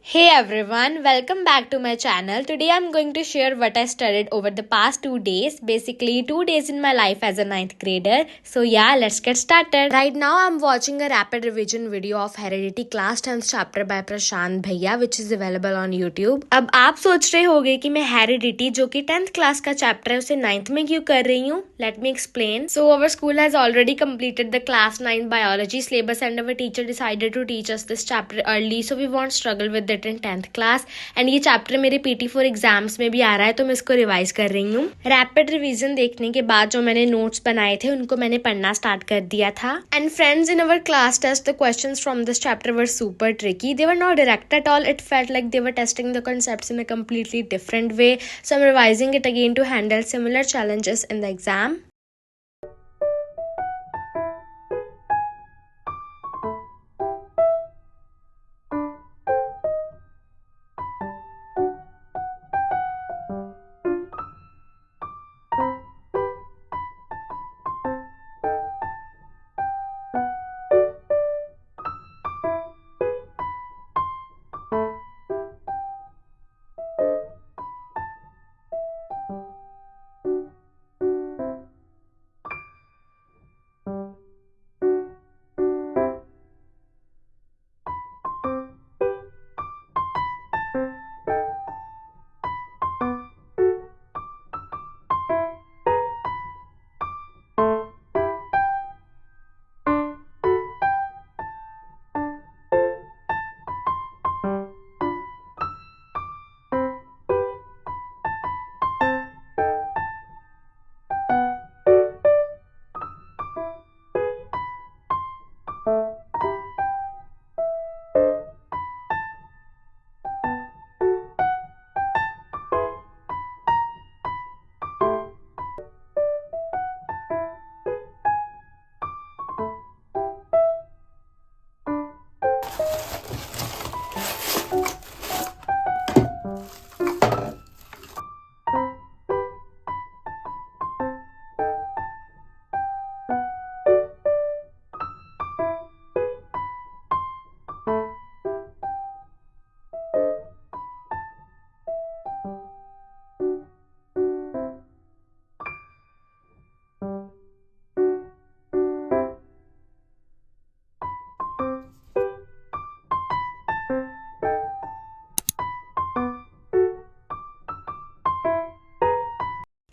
Hey everyone, welcome back to my channel. Today I'm going to share what I studied over the past 2 days. Basically 2 days in my life as a 9th grader. So yeah, let's get started. Right now I'm watching a rapid revision video of Heredity class 10th chapter by Prashant Bhaiya which is available on YouTube. अब आप सोच रहे होगे कि मैं Heredity जो कि 10th class का chapter है उसे 9th में क्यों कर रही हूँ? Let me explain. So our school has already completed the class 9 biology syllabus and our teacher decided to teach us this chapter early so we won't struggle with it in 10th class and ये chapter मेरे PT4 exams में भी आ रहा है तो मैं इसको revise कर रही हूँ. रैपिड रिवीजन देखने के बाद जो मैंने नोट्स बनाए थे उनको मैंने पढ़ना स्टार्ट कर दिया था. And friends, in our class test the questions from this chapter were super tricky. They were not direct at all. It felt like they were testing the concepts in a completely different way. So I am revising it again to handle similar challenges in the exam.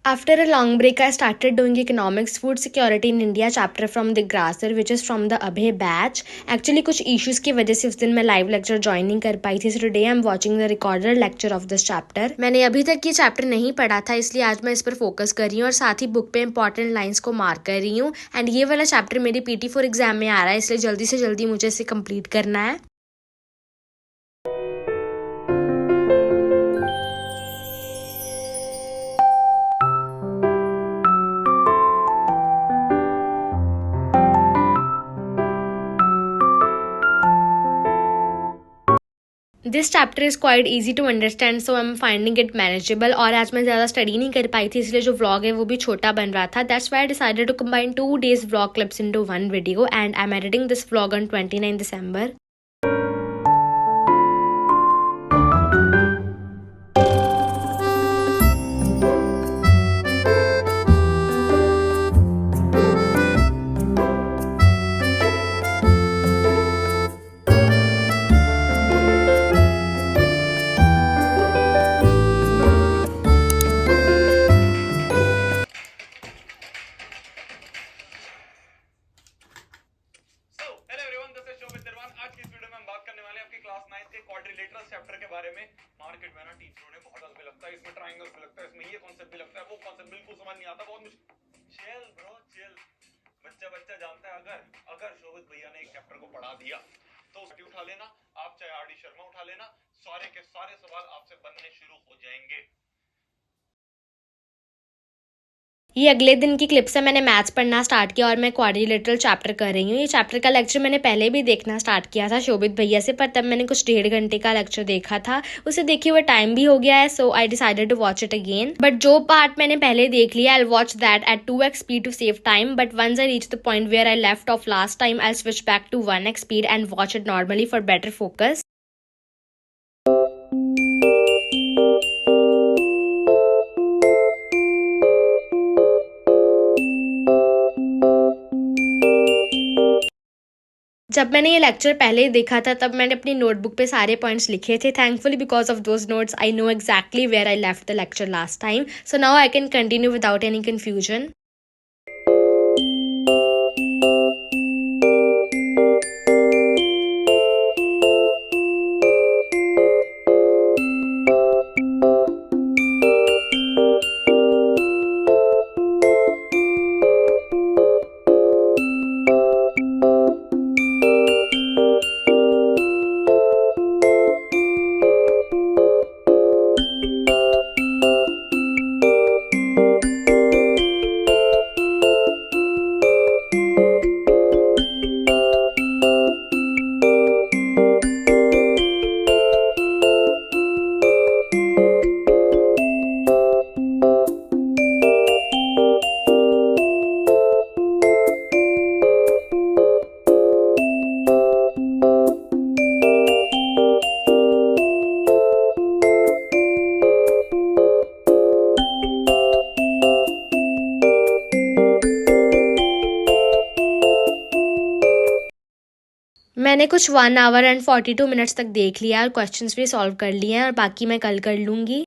After a long break, I started doing economics, food security in India chapter from the GRADER which is from the Abhay batch. Actually कुछ issues की वजह से उस दिन मैं live lecture join नहीं कर पाई थी. So today I'm watching the recorded lecture of this chapter. मैंने अभी तक ये chapter नहीं पढ़ा था इसलिए आज मैं इस पर focus कर रही हूँ और साथ ही book पे important lines को mark कर रही हूँ. And ये वाला chapter मेरे PT4 exam में आ रहा है इसलिए जल्दी से जल्दी मुझे इसे complete करना है. This chapter is quite easy to understand so I am finding it manageable. और आज मैं ज़्यादा स्टडी नहीं कर पाई थी इसलिए जो व्लॉग है वो भी छोटा बन रहा था. That's why I decided to combine 2 days vlog clips into one video and I am editing this vlog on 29 December. Chapter के बारे में मार्केट में ना टीचरों ने मॉडल भी लगता है, इसमें ट्रायंगल्स भी लगता है, इसमें ये कॉन्सेप्ट भी लगता है, वो कॉन्सेप्ट बिल्कुल समझ नहीं आता, बहुत मुश्किल. Chill bro chill. बच्चा जानता है अगर शोभित भैया ने एक चैप्टर को पढ़ा दिया तो उठा लेना आप, चाहे आर डी शर्मा उठा लेना, सारे के सारे सवाल आपसे बनने शुरू हो जाएंगे. ये अगले दिन की क्लिप से मैंने मैथ्स पढ़ना स्टार्ट किया और मैं क्वाड्रिलेटरल चैप्टर कर रही हूँ. ये चैप्टर का लेक्चर मैंने पहले भी देखना स्टार्ट किया था शोभित भैया से, पर तब मैंने कुछ 1.5 घंटे का लेक्चर देखा था. उसे देखे हुए टाइम भी हो गया है so I decided to watch it again. But जो पार्ट मैंने पहले देख लिया I watch that at 2x speed to save time. But once I reach the point where I left off last time I switch back to 1x speed and watch it normally for better focus. जब मैंने ये lecture पहले ही देखा था तब मैंने अपनी notebook पे सारे पॉइंट्स लिखे थे. Thankfully because of those notes I know exactly where I left the lecture last time. So now I can continue without any confusion. मैंने कुछ 1 आवर एंड 42 मिनट्स तक देख लिया और क्वेश्चंस भी सॉल्व कर लिए हैं और बाकी मैं कल कर लूँगी.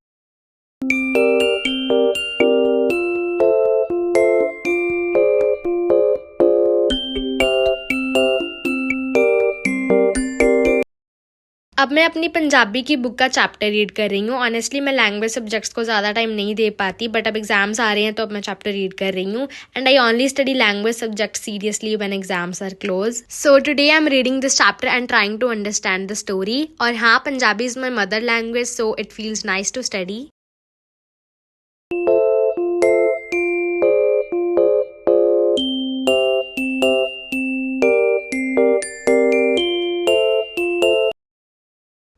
अब मैं अपनी पंजाबी की बुक का चैप्टर रीड कर रही हूँ. ऑनेस्टली मैं लैंग्वेज सब्जेक्ट्स को ज़्यादा टाइम नहीं दे पाती बट अब एग्जाम्स आ रहे हैं तो अब मैं चैप्टर रीड कर रही हूँ. And I only study language subject seriously when exams are close. So today I am reading this chapter and trying to understand the story. और हाँ, Punjabi is my mother language so it feels nice to study.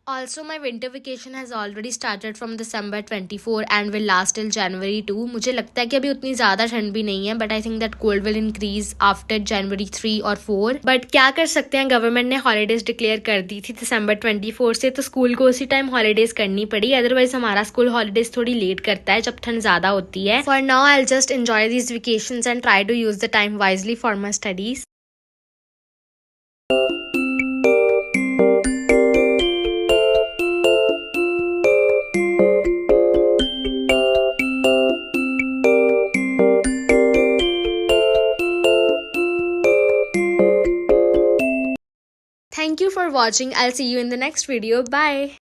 Also, my winter vacation has already started from December 24 and will last till January 2. मुझे लगता है कि अभी उतनी ज़्यादा ठंड भी नहीं है but I think that cold will increase after January 3 or 4. But क्या कर सकते हैं, गवर्नमेंट ने हॉलीडेज डिक्लेयर कर दी थी December 24 से, तो स्कूल को उसी टाइम हॉलीडेज करनी पड़ी. अदरवाइज हमारा स्कूल हॉलीडेज थोड़ी लेट करता है जब ठंड ज़्यादा होती है. For now, I'll just enjoy these vacations and try to use the time wisely for my studies. Thank you for watching. I'll see you in the next video. Bye.